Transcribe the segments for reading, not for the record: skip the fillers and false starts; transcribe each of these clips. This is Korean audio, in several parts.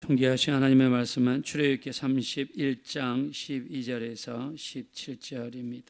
존귀하신 하나님의 말씀은 출애굽기 31장 12절에서 17절입니다.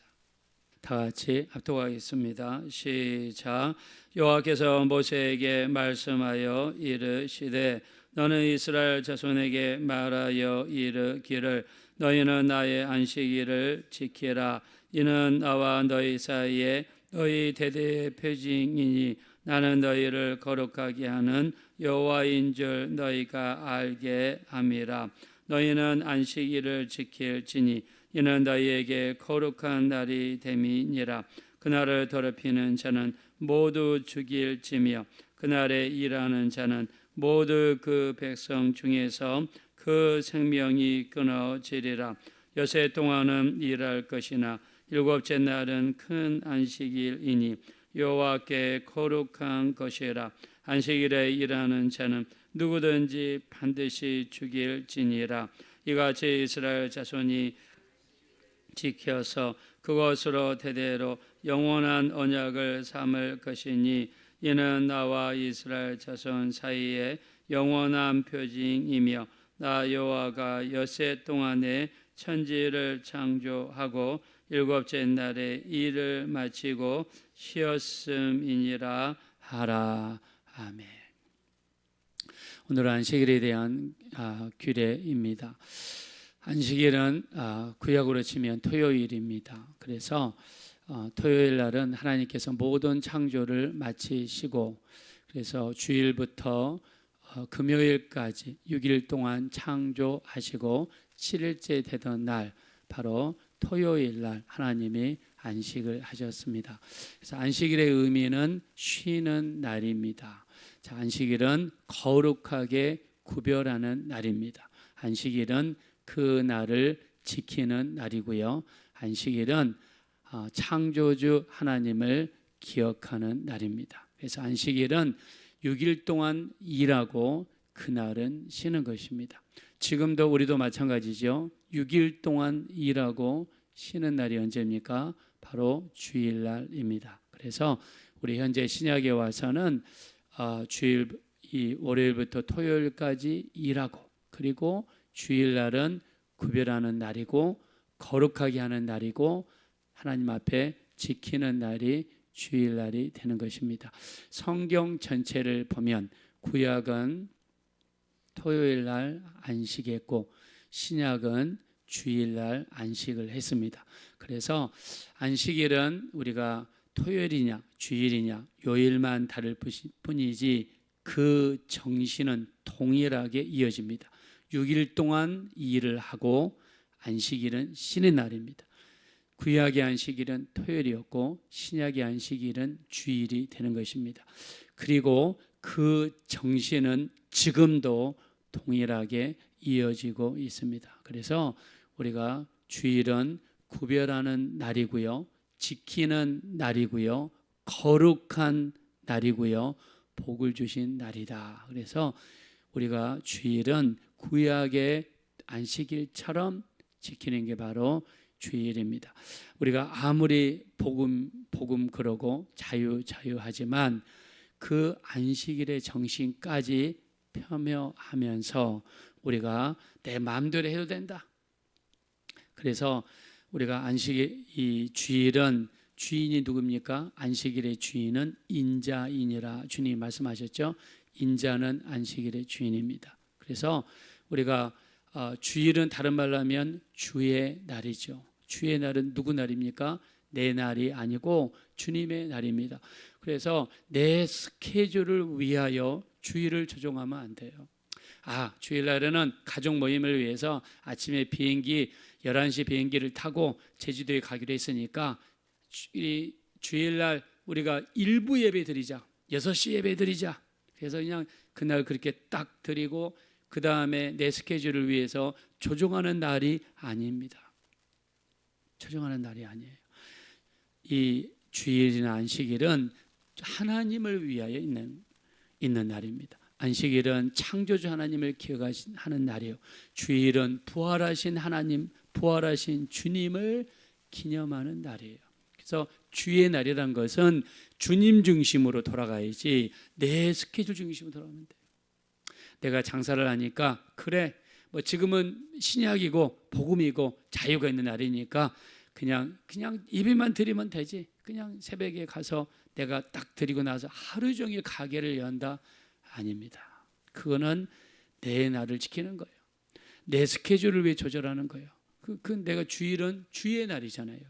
다 같이 합독하겠습니다. 시작. 여호와께서 모세에게 말씀하여 이르시되 너는 이스라엘 자손에게 말하여 이르기를 너희는 나의 안식일을 지키라. 이는 나와 너희 사이에 너희 대대의 표징이니 나는 너희를 거룩하게 하는 여호와인 줄 너희가 알게 함이라. 너희는 안식일을 지킬지니 이는 너희에게 거룩한 날이 됨이니라. 그날을 더럽히는 자는 모두 죽일지며 그날에 일하는 자는 모두 그 백성 중에서 그 생명이 끊어지리라. 여세 동안은 일할 것이나 일곱째 날은 큰 안식일이니 여호와께 거룩한 것이라. 안식일에 일하는 자는 누구든지 반드시 죽일지니라. 이같이 이스라엘 자손이 지켜서 그것으로 대대로 영원한 언약을 삼을 것이니 이는 나와 이스라엘 자손 사이에 영원한 표징이며 나 여호와가 엿새 동안에 천지를 창조하고 일곱째 날에 일을 마치고 쉬었음이니라 하라. 아멘. 오늘 안식일에 대한 규례입니다. 안식일은 구약으로 치면 토요일입니다. 그래서 토요일 날은 하나님께서 모든 창조를 마치시고 그래서 주일부터 금요일까지 6일 동안 창조하시고 7일째 되던 날 바로 토요일 날 하나님이 안식을 하셨습니다. 그래서 안식일의 의미는 쉬는 날입니다. 자, 안식일은 거룩하게 구별하는 날입니다. 안식일은 그 날을 지키는 날이고요. 안식일은 창조주 하나님을 기억하는 날입니다. 그래서 안식일은 6일 동안 일하고 그날은 쉬는 것입니다. 지금도 우리도 마찬가지죠. 6일 동안 일하고 쉬는 날이 언제입니까? 바로 주일날입니다. 그래서 우리 현재 신약에 와서는 주일 월요일부터 토요일까지 일하고 그리고 주일날은 구별하는 날이고 거룩하게 하는 날이고 하나님 앞에 지키는 날이 주일날이 되는 것입니다. 성경 전체를 보면 구약은 토요일날 안식했고 신약은 주일날 안식을 했습니다. 그래서 안식일은 우리가 토요일이냐 주일이냐 요일만 다를 뿐이지 그 정신은 동일하게 이어집니다. 6일 동안 일을 하고 안식일은 쉬는 날입니다. 구약의 안식일은 토요일이었고 신약의 안식일은 주일이 되는 것입니다. 그리고 그 정신은 지금도 동일하게 이어지고 있습니다. 그래서 우리가 주일은 구별하는 날이고요. 지키는 날이고요. 거룩한 날이고요. 복을 주신 날이다. 그래서 우리가 주일은 구약의 안식일처럼 지키는 게 바로 주일입니다. 우리가 아무리 복음 그러고 자유 하지만 그 안식일의 정신까지 폄훼하면서 우리가 내 마음대로 해도 된다. 그래서 우리가 이 주일은 주인이 누굽니까? 안식일의 주인은 인자이니라 주님이 말씀하셨죠. 인자는 안식일의 주인입니다. 그래서 우리가 주일은 다른 말로 하면 주의 날이죠. 주의 날은 누구 날입니까? 내 날이 아니고 주님의 날입니다. 그래서 내 스케줄을 위하여 주일을 조종하면 안 돼요. 주일날에는 가족 모임을 위해서 아침에 11시 비행기를 타고 제주도에 가기로 했으니까 주일날 우리가 일부 예배 드리자. 6시 예배 드리자. 그래서 그냥 그날 그렇게 딱 드리고 그 다음에 내 스케줄을 위해서 조종하는 날이 아닙니다. 조종하는 날이 아니에요. 이 주일이나 안식일은 하나님을 위하여 있는 날입니다. 안식일은 창조주 하나님을 기억하는 날이에요. 주일은 부활하신 하나님, 부활하신 주님을 기념하는 날이에요. 그래서 주의 날이란 것은 주님 중심으로 돌아가야지 내 스케줄 중심으로 돌아가면 돼요. 내가 장사를 하니까 그래 뭐 지금은 신약이고 복음이고 자유가 있는 날이니까 그냥 예배만 드리면 되지. 그냥 새벽에 가서 내가 딱 드리고 나서 하루 종일 가게를 연다. 아닙니다. 그거는 내 날을 지키는 거예요. 내 스케줄을 왜 조절하는 거예요? 그 내가 주일은 주의 날이잖아요.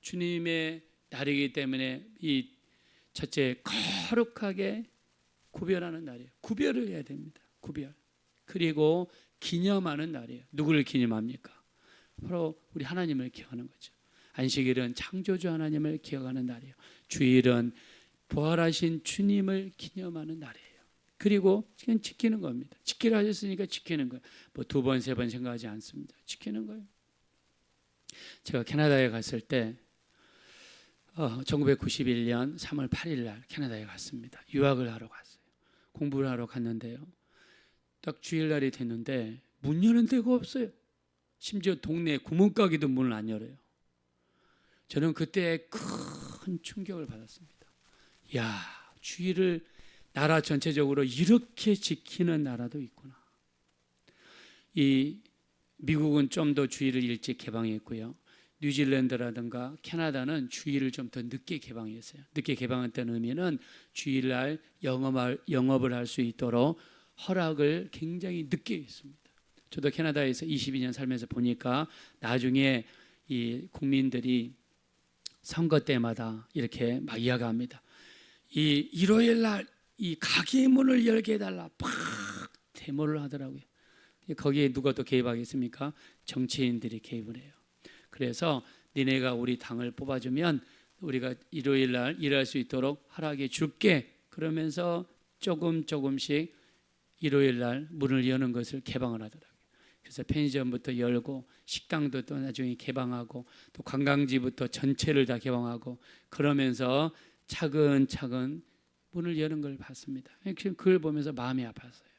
주님의 날이기 때문에 이 첫째 거룩하게 구별하는 날이에요. 구별을 해야 됩니다. 구별. 그리고 기념하는 날이에요. 누구를 기념합니까? 바로 우리 하나님을 기억하는 거죠. 안식일은 창조주 하나님을 기억하는 날이에요. 주일은 부활하신 주님을 기념하는 날이에요. 그리고 그냥 지키는 겁니다. 지키라 하셨으니까 지키는 거예요. 뭐 2번, 3번 생각하지 않습니다. 지키는 거예요. 제가 캐나다에 갔을 때 1991년 3월 8일 날 캐나다에 갔습니다. 유학을 하러 갔어요. 공부를 하러 갔는데요. 딱 주일날이 됐는데 문 여는 데가 없어요. 심지어 동네 구멍가게도 문을 안 열어요. 저는 그때 큰 충격을 받았습니다. 야, 주일을 나라 전체적으로 이렇게 지키는 나라도 있구나. 이 미국은 좀 더 주일을 일찍 개방했고요. 뉴질랜드라든가 캐나다는 주일을 좀 더 늦게 개방했어요. 늦게 개방했다는 의미는 주일날 영업을 할 수 있도록 허락을 굉장히 늦게 했습니다. 저도 캐나다에서 22년 살면서 보니까 나중에 이 국민들이 선거 때마다 이렇게 막 이야기합니다. 이 일요일날 이 가게 문을 열게 해달라 팍 데모를 하더라고요. 거기에 누가 또 개입하겠습니까? 정치인들이 개입을 해요. 그래서 니네가 우리 당을 뽑아주면 우리가 일요일날 일할 수 있도록 허락해 줄게. 그러면서 조금씩 일요일날 문을 여는 것을 개방을 하더라고요. 그래서 편의점부터 열고 식당도 또 나중에 개방하고 또 관광지부터 전체를 다 개방하고 그러면서 차근차근 문을 여는 걸 봤습니다. 그걸 보면서 마음이 아팠어요.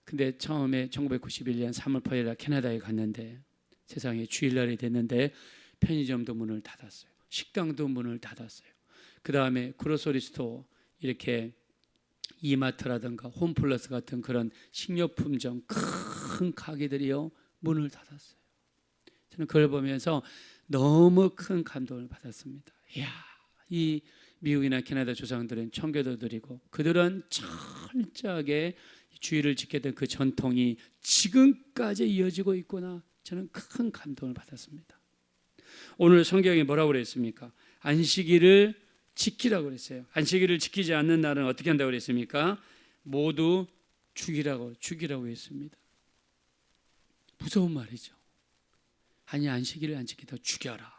근데 처음에 1991년 3월 8일 날 캐나다에 갔는데 세상에 주일날이 됐는데 편의점도 문을 닫았어요. 식당도 문을 닫았어요. 그 다음에 그로서리 스토어 이렇게 이마트라든가 홈플러스 같은 그런 식료품점 큰 가게들이요 문을 닫았어요. 저는 그걸 보면서 너무 큰 감동을 받았습니다. 이야, 이 미국이나 캐나다 조상들은 청교도 드리고 그들은 철저하게 주일을 지켰던 그 전통이 지금까지 이어지고 있구나. 저는 큰 감동을 받았습니다. 오늘 성경이 뭐라고 그랬습니까? 안식일을 지키라고 그랬어요. 안식일을 지키지 않는 날은 어떻게 한다고 그랬습니까? 모두 죽이라고 했습니다. 무서운 말이죠. 아니 안식일을 안 지키다 죽여라.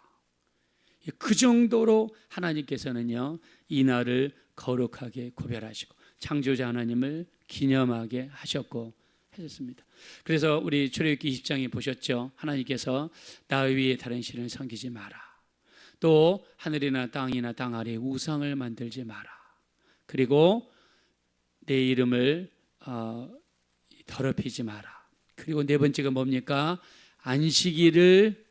그 정도로 하나님께서는요 이 날을 거룩하게 구별하시고 창조자 하나님을 기념하게 하셨고 하셨습니다. 그래서 우리 출애굽기 20장에 보셨죠. 하나님께서 나 위에 다른 신을 섬기지 마라. 또 하늘이나 땅이나 땅 아래에 우상을 만들지 마라. 그리고 내 이름을 더럽히지 마라. 그리고 네 번째가 뭡니까? 안식일을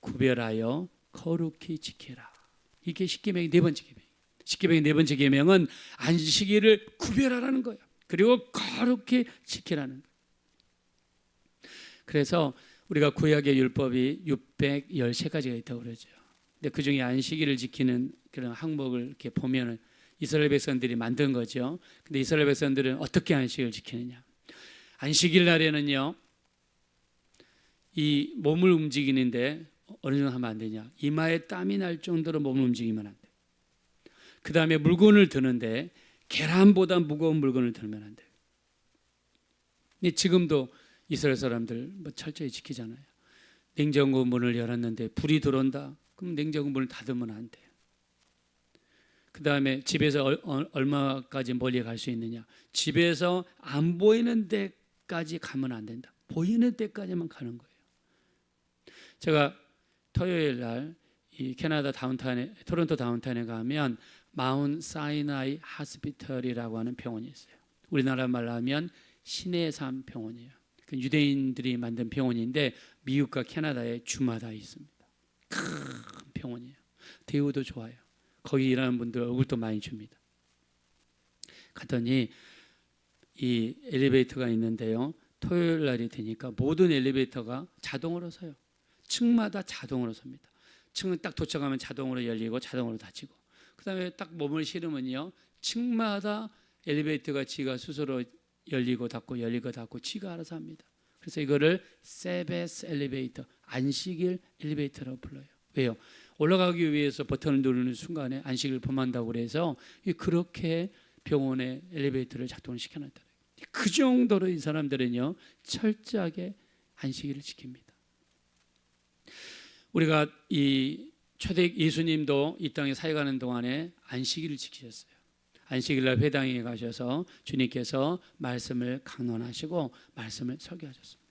구별하여 거룩히 지켜라. 이게 십계명의 네 번째 계명. 십계명의 네 번째 계명은 안식일을 구별하라는 거예요. 그리고 거룩히 지키라는 거예요. 그래서 우리가 구약의 율법이 613가지가 있다고 그러죠. 근데 그 중에 안식일을 지키는 그런 항목을 이렇게 보면은 이스라엘 백성들이 만든 거죠. 근데 이스라엘 백성들은 어떻게 안식일을 지키느냐? 안식일 날에는요, 이 몸을 움직이는데 어느 정도 하면 안 되냐? 이마에 땀이 날 정도로 몸을 움직이면 안 돼. 그 다음에 물건을 드는데 계란보다 무거운 물건을 들면 안 돼. 근데 지금도 이스라엘 사람들 뭐 철저히 지키잖아요. 냉장고 문을 열었는데 불이 들어온다. 그럼 냉장고 문을 닫으면 안 돼요. 그 다음에 집에서 얼마까지 멀리 갈 수 있느냐? 집에서 안 보이는 데까지 가면 안 된다. 보이는 데까지만 가는 거예요. 제가 토요일 날 이 캐나다 다운타운에 토론토 다운타운에 가면 마운 사이나이 하스피털이라고 하는 병원이 있어요. 우리나라 말로 하면 신의 삶 병원이에요. 유대인들이 만든 병원인데 미국과 캐나다에 주마다 있습니다. 큰 병원이에요. 대우도 좋아요. 거기 일하는 분들 얼굴도 많이 줍니다. 갔더니 이 엘리베이터가 있는데요. 토요일 날이 되니까 모든 엘리베이터가 자동으로 서요. 층마다 자동으로 섭니다. 층은 딱 도착하면 자동으로 열리고 자동으로 닫히고, 그 다음에 딱 몸을 실으면요, 층마다 엘리베이터가 지가 스스로 열리고 닫고 열리고 닫고 지가 알아서 합니다. 그래서 이거를 세베스 엘리베이터, 안식일 엘리베이터라고 불러요. 왜요? 올라가기 위해서 버튼을 누르는 순간에 안식을 범한다고 그래서 그렇게 병원의 엘리베이터를 작동을 시켜놨다. 그 정도로 이 사람들은요 철저하게 안식일을 지킵니다. 우리가 이 초대 예수님도 이 땅에 사역하는 동안에 안식일을 지키셨어요. 안식일날 회당에 가셔서 주님께서 말씀을 강론하시고 말씀을 설교하셨습니다.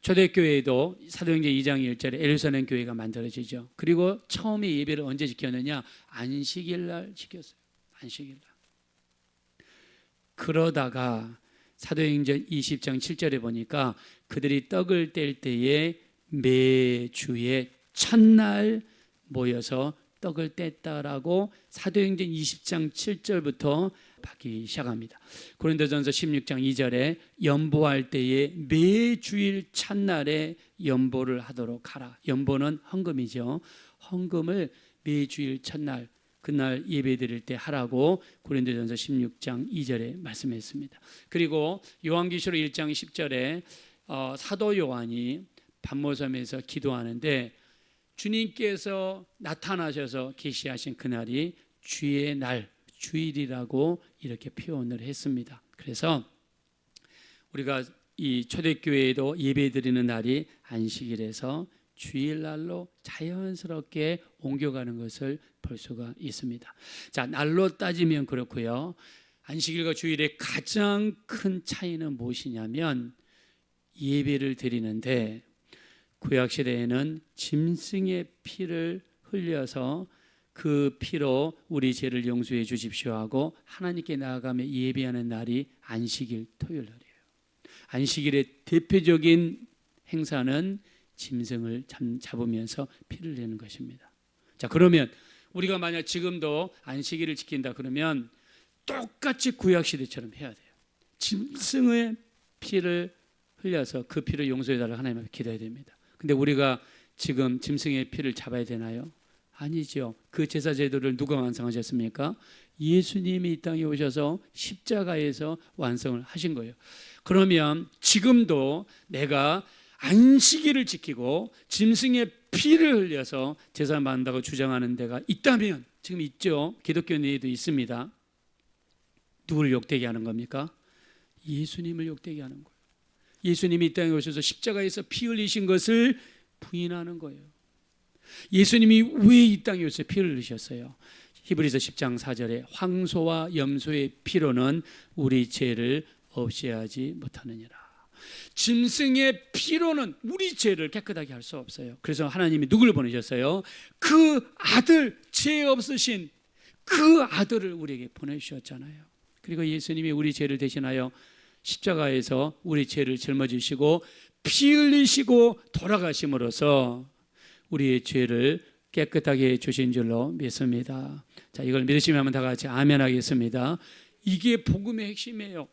초대교회도 사도행전 2장 1절에 예루살렘 교회가 만들어지죠. 그리고 처음에 예배를 언제 지켰느냐? 안식일날 지켰어요. 안식일날. 그러다가 사도행전 20장 7절에 보니까 그들이 떡을 뗄 때에 매주의 첫날 모여서 떡을 뗐다라고 사도행전 20장 7절부터 받기 시작합니다. 고린도전서 16장 2절에 연보할 때에 매주일 첫날에 연보를 하도록 하라. 연보는 헌금이죠. 헌금을 매주일 첫날 그날 예배 드릴 때 하라고 고린도전서 16장 2절에 말씀했습니다. 그리고 요한계시록 1장 10절에 사도 요한이 반모섬에서 기도하는데 주님께서 나타나셔서 계시하신 그날이 주의 날, 주일이라고 이렇게 표현을 했습니다. 그래서 우리가 이 초대교회에도 예배드리는 날이 안식일에서 주일날로 자연스럽게 옮겨가는 것을 볼 수가 있습니다. 자, 날로 따지면 그렇고요. 안식일과 주일의 가장 큰 차이는 무엇이냐면 예배를 드리는데 구약시대에는 짐승의 피를 흘려서 그 피로 우리 죄를 용서해 주십시오 하고 하나님께 나아가며 예배하는 날이 안식일 토요일 날이에요. 안식일의 대표적인 행사는 짐승을 잡으면서 피를 내는 것입니다. 자, 그러면 우리가 만약 지금도 안식일을 지킨다 그러면 똑같이 구약시대처럼 해야 돼요. 짐승의 피를 흘려서 그 피를 용서해 달라고 하나님 앞에 기도해야 됩니다. 근데 우리가 지금 짐승의 피를 잡아야 되나요? 아니죠. 그 제사 제도를 누가 완성하셨습니까? 예수님이 이 땅에 오셔서 십자가에서 완성을 하신 거예요. 그러면 지금도 내가 안식일을 지키고 짐승의 피를 흘려서 제사 만다고 주장하는 데가 있다면, 지금 있죠. 기독교 내에도 있습니다. 누구를 욕되게 하는 겁니까? 예수님을 욕되게 하는 거예요. 예수님이 이 땅에 오셔서 십자가에서 피 흘리신 것을 부인하는 거예요. 예수님이 왜 이 땅에 오셔서 피를 흘리셨어요? 히브리서 10장 4절에 황소와 염소의 피로는 우리 죄를 없애하지 못하느니라. 짐승의 피로는 우리 죄를 깨끗하게 할 수 없어요. 그래서 하나님이 누구를 보내셨어요? 그 아들, 죄 없으신 그 아들을 우리에게 보내주셨잖아요. 그리고 예수님이 우리 죄를 대신하여 십자가에서 우리 죄를 짊어지시고 피 흘리시고 돌아가심으로써 우리의 죄를 깨끗하게 해주신 줄로 믿습니다. 자, 이걸 믿으시면 다 같이 아멘 하겠습니다. 이게 복음의 핵심이에요.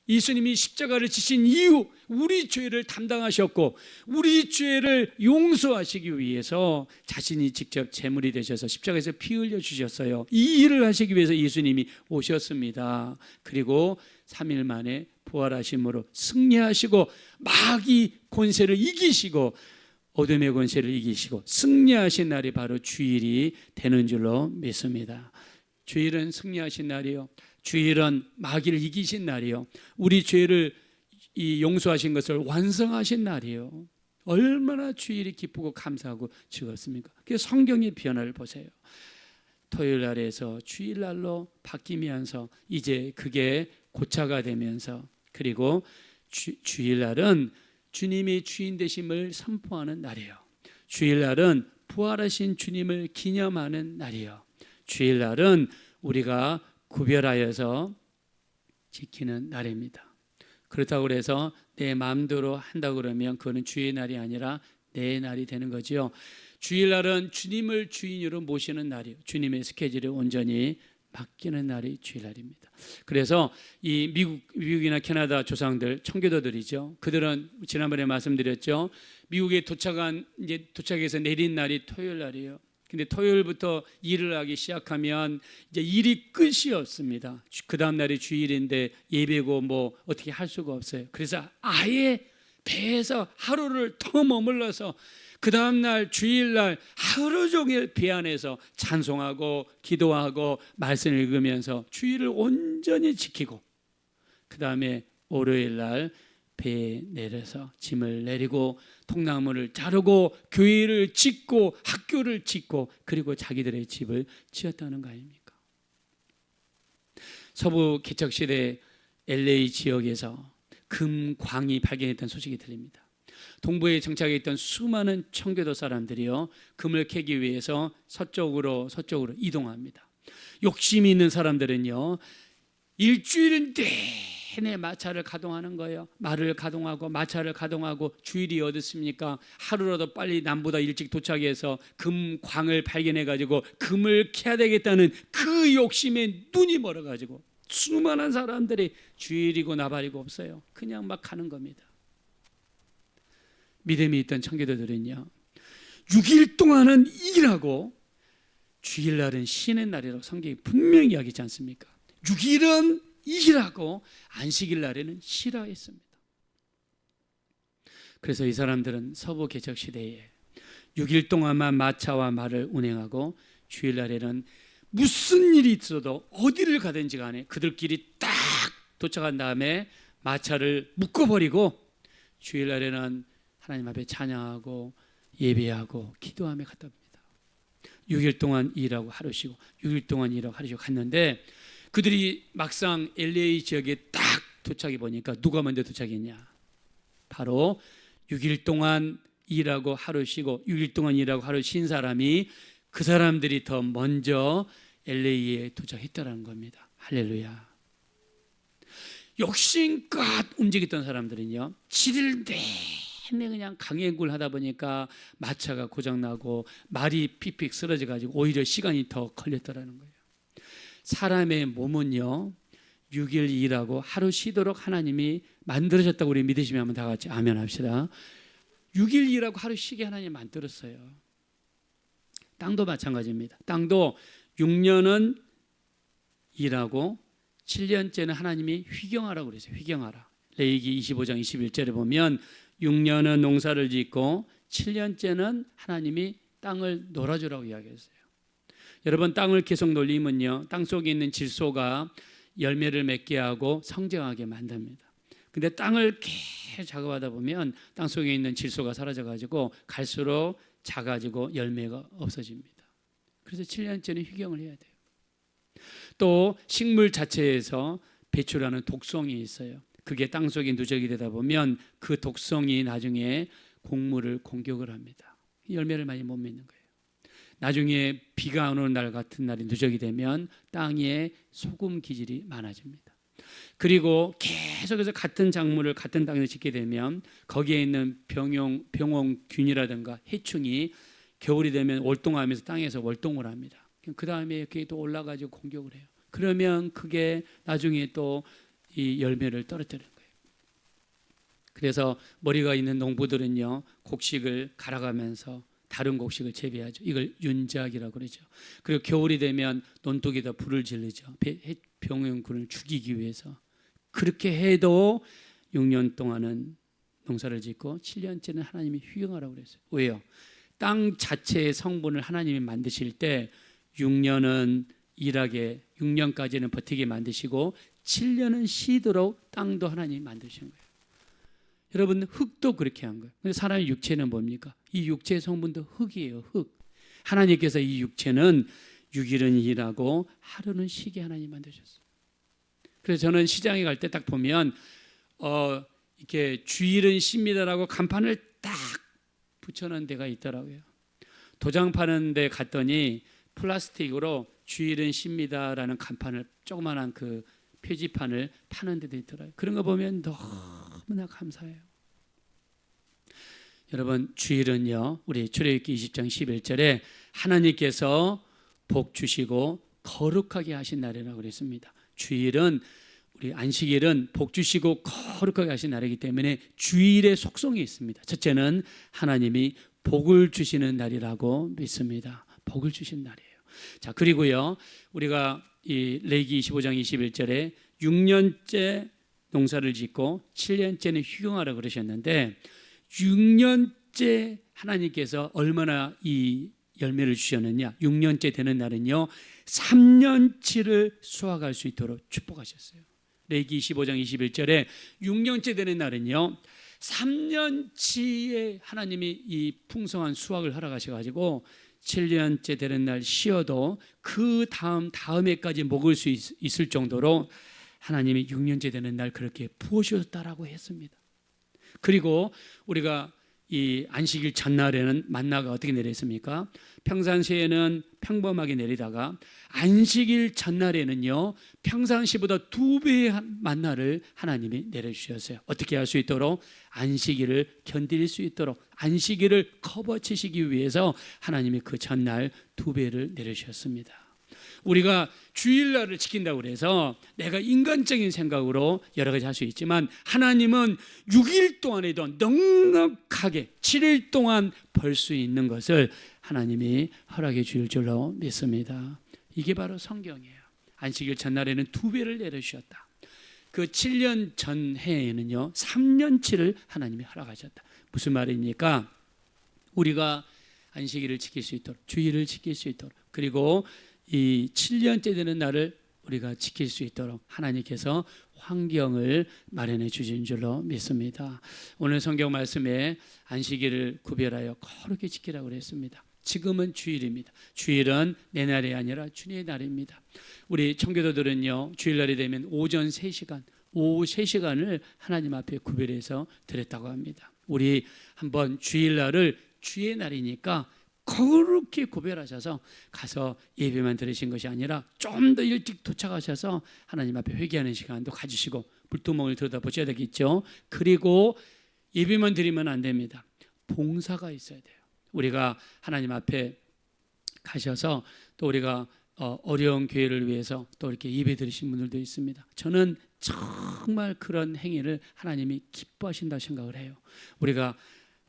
예수님이 십자가를 지신 이유, 우리 죄를 담당하셨고 우리 죄를 용서하시기 위해서 자신이 직접 제물이 되셔서 십자가에서 피 흘려 주셨어요. 이 일을 하시기 위해서 예수님이 오셨습니다. 그리고 3일 만에 부활하심으로 승리하시고 마귀 권세를 이기시고 어둠의 권세를 이기시고 승리하신 날이 바로 주일이 되는 줄로 믿습니다. 주일은 승리하신 날이요, 주일은 마귀를 이기신 날이요, 우리 죄를 용서하신 것을 완성하신 날이요. 얼마나 주일이 기쁘고 감사하고 즐겁습니까? 그래서 성경의 변화를 보세요. 토요일 날에서 주일 날로 바뀌면서 이제 그게 고차가 되면서, 그리고 주일 날은 주님이 주인 되심을 선포하는 날이에요. 주일 날은 부활하신 주님을 기념하는 날이에요. 주일 날은 우리가 구별하여서 지키는 날입니다. 그렇다고 해서 내 마음대로 한다고 그러면 그거는 주의 날이 아니라 내 날이 되는 거죠. 주일날은 주님을 주인으로 모시는 날이에요. 주님의 스케줄에 온전히 맡기는 날이 주일날입니다. 그래서 이 미국이나 캐나다 조상들, 청교도들이죠. 그들은 지난번에 말씀드렸죠. 미국에 도착해서 내린 날이 토요일 날이에요. 근데 토요일부터 일을 하기 시작하면 이제 일이 끝이 없습니다. 그 다음 날이 주일인데 예배고 뭐 어떻게 할 수가 없어요. 그래서 아예 배에서 하루를 더 머물러서 그 다음 날 주일날 하루 종일 배 안에서 찬송하고 기도하고 말씀 읽으면서 주일을 온전히 지키고 그 다음에 월요일 날 배에 내려서 짐을 내리고 통나무를 자르고 교회를 짓고 학교를 짓고 그리고 자기들의 집을 지었다는 거 아닙니까? 서부 개척시대 LA 지역에서 금광이 발견했던 소식이 들립니다. 동부에 정착해 있던 수많은 청교도 사람들이요, 금을 캐기 위해서 서쪽으로 이동합니다. 욕심이 있는 사람들은요, 일주일 내내 마차를 가동하는 거예요. 말을 가동하고 마차를 가동하고 주일이 어딨습니까? 하루라도 빨리 남보다 일찍 도착해서 금광을 발견해 가지고 금을 캐야 되겠다는 그 욕심에 눈이 멀어 가지고 수많은 사람들이 주일이고 나발이고 없어요. 그냥 막 가는 겁니다. 믿음이 있던 청교도들은요, 6일 동안은 일하고 주일날은 쉬는 날이라고 성경이 분명히 이야기하지 않습니까? 6일은 일하고 안식일 날에는 쉬라 했습니다. 그래서 이 사람들은 서부 개척 시대에 6일 동안만 마차와 말을 운행하고 주일날에는 무슨 일이 있어도 어디를 가든지 간에 그들끼리 딱 도착한 다음에 마차를 묶어버리고 주일날에는 하나님 앞에 찬양하고 예배하고 기도하며 갔다 옵니다. 6일 동안 일하고 하루 쉬고 6일 동안 일하고 하루 쉬고 갔는데 그들이 막상 LA 지역에 딱 도착해 보니까 누가 먼저 도착했냐? 바로 6일 동안 일하고 하루 쉬고 6일 동안 일하고 하루 쉰 사람이 그 사람들이 더 먼저 LA에 도착했다는 겁니다. 할렐루야. 욕심껏 움직였던 사람들은요, 7일 내내 그냥 강행군을 하다 보니까 마차가 고장나고 말이 픽픽 쓰러져 가지고 오히려 시간이 더 걸렸더라는 거예요. 사람의 몸은요, 6일 일하고 하루 쉬도록 하나님이 만들어졌다고 우리 믿으시면 한번 다 같이 아멘 합시다. 6일 일하고 하루 쉬게 하나님 만들었어요. 땅도 마찬가지입니다. 땅도 6년은 일하고 7년째는 하나님이 휴경하라고 그랬어요. 휴경하라. 레위기 25장 21절에 보면 6년은 농사를 짓고 7년째는 하나님이 땅을 놀아주라고 이야기했어요. 여러분, 땅을 계속 놀리면요, 땅 속에 있는 질소가 열매를 맺게 하고 성장하게 만듭니다. 근데 땅을 계속 작업하다 보면 땅 속에 있는 질소가 사라져가지고 갈수록 작아지고 열매가 없어집니다. 그래서 7년째는 휴경을 해야 돼요. 또 식물 자체에서 배출하는 독성이 있어요. 그게 땅 속에 누적이 되다 보면 그 독성이 나중에 곡물을 공격을 합니다. 열매를 많이 못 맺는 거예요. 나중에 비가 안 오는 날 같은 날이 누적이 되면 땅에 소금 기질이 많아집니다. 그리고 계속해서 같은 작물을 같은 땅에서 짓게 되면 거기에 있는 병원균이라든가 해충이 겨울이 되면 월동하면서 땅에서 월동을 합니다. 그 다음에 그게 또 올라가지고 공격을 해요. 그러면 그게 나중에 또 이 열매를 떨어뜨리는 거예요. 그래서 머리가 있는 농부들은요, 곡식을 갈아가면서 다른 곡식을 재배하죠. 이걸 윤작이라고 그러죠. 그리고 겨울이 되면 논둑에다 불을 지르죠. 병원균을 죽이기 위해서. 그렇게 해도 6년 동안은 농사를 짓고 7년째는 하나님이 휴경하라고 그랬어요. 왜요? 땅 자체의 성분을 하나님이 만드실 때 6년은 일하게, 6년까지는 버티게 만드시고 7년은 쉬도록 땅도 하나님이 만드신 거예요. 여러분, 흙도 그렇게 한 거예요. 근데 사람의 육체는 뭡니까? 이 육체의 성분도 흙이에요. 흙. 하나님께서 이 육체는 6일은 일하고 하루는 쉬게 하나님 만드셨어요. 그래서 저는 시장에 갈 때 딱 보면 이렇게 주일은 쉽니다라고 간판을 딱 붙여놓은 데가 있더라고요. 도장 파는 데 갔더니 플라스틱으로 주일은 쉽니다라는 간판을, 조그만한 그 표지판을 파는 데도 있더라고요. 그런 거 보면 너무나 감사해요. 여러분, 주일은요, 우리 출애굽기 20장 11절에 하나님께서 복 주시고 거룩하게 하신 날이라고 그랬습니다. 주일은 우리 안식일은 복 주시고 거룩하게 하신 날이기 때문에 주일의 속성이 있습니다. 첫째는 하나님이 복을 주시는 날이라고 믿습니다. 복을 주신 날이에요. 자, 그리고요, 우리가 이 레위기 25장 21절에 6년째 농사를 짓고 7년째는 휴경하라 그러셨는데 6년째 하나님께서 얼마나 이 열매를 주셨느냐? 6년째 되는 날은요 3년치를 수확할 수 있도록 축복하셨어요. 레위기 25장 21절에 6년째 되는 날은요 3년치의 하나님이 이 풍성한 수확을 하러 가셔가지고 7년째 되는 날 쉬어도 그 다음에까지 먹을 수 있을 정도로 하나님이 6년째 되는 날 그렇게 부어주셨다라고 했습니다. 그리고 우리가 이 안식일 전날에는 만나가 어떻게 내렸습니까? 평상시에는 평범하게 내리다가 안식일 전날에는요 평상시보다 2배의 만나를 하나님이 내려주셨어요. 어떻게 할 수 있도록? 안식일을 견딜 수 있도록, 안식일을 커버치시기 위해서 하나님이 그 전날 2배를 내려주셨습니다. 우리가 주일날을 지킨다고 해서 내가 인간적인 생각으로 여러 가지 할 수 있지만 하나님은 6일 동안에도 넉넉하게 7일 동안 벌 수 있는 것을 하나님이 허락해 줄 줄로 믿습니다. 이게 바로 성경이에요. 안식일 전날에는 2배를 내려주셨다. 그 7년 전 해에는요 3년치를 하나님이 허락하셨다. 무슨 말입니까? 우리가 안식일을 지킬 수 있도록, 주일을 지킬 수 있도록, 그리고 이 7년째 되는 날을 우리가 지킬 수 있도록 하나님께서 환경을 마련해 주신 줄로 믿습니다. 오늘 성경 말씀에 안식일을 구별하여 거룩히 지키라고 그랬습니다. 지금은 주일입니다. 주일은 내 날이 아니라 주님의 날입니다. 우리 청교도들은요 주일날이 되면 오전 3시간, 오후 3시간을 하나님 앞에 구별해서 드렸다고 합니다. 우리 한번 주일날을 주의 날이니까 거룩히 구별하셔서 가서 예배만 들으신 것이 아니라 좀 더 일찍 도착하셔서 하나님 앞에 회개하는 시간도 가지시고 불두멍을 들여다보셔야 되겠죠. 그리고 예배만 드리면 안 됩니다. 봉사가 있어야 돼요. 우리가 하나님 앞에 가셔서 또 우리가 어려운 교회를 위해서 또 이렇게 예배 드리신 분들도 있습니다. 저는 정말 그런 행위를 하나님이 기뻐하신다 생각을 해요. 우리가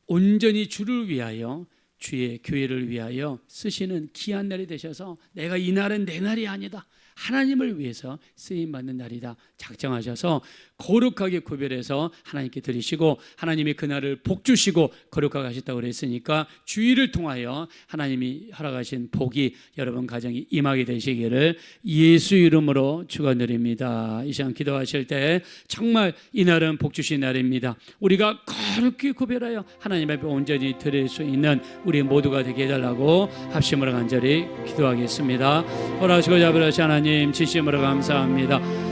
온전히 주를 위하여, 주의 교회를 위하여 쓰시는 귀한 날이 되셔서 내가 이 날은 내 날이 아니다, 하나님을 위해서 쓰임받는 날이다 작정하셔서 거룩하게 구별해서 하나님께 드리시고 하나님이 그날을 복 주시고 거룩하게 하셨다고 그랬으니까 주일을 통하여 하나님이 허락하신 복이 여러분 가정에 임하게 되시기를 예수 이름으로 축원드립니다. 이 시간 기도하실 때 정말 이 날은 복 주신 날입니다. 우리가 거룩히 구별하여 하나님 앞에 온전히 드릴 수 있는 우리 모두가 되게 해달라고 합심으로 간절히 기도하겠습니다. 허락하시고 자비로우신 하나님, 진심으로 감사합니다.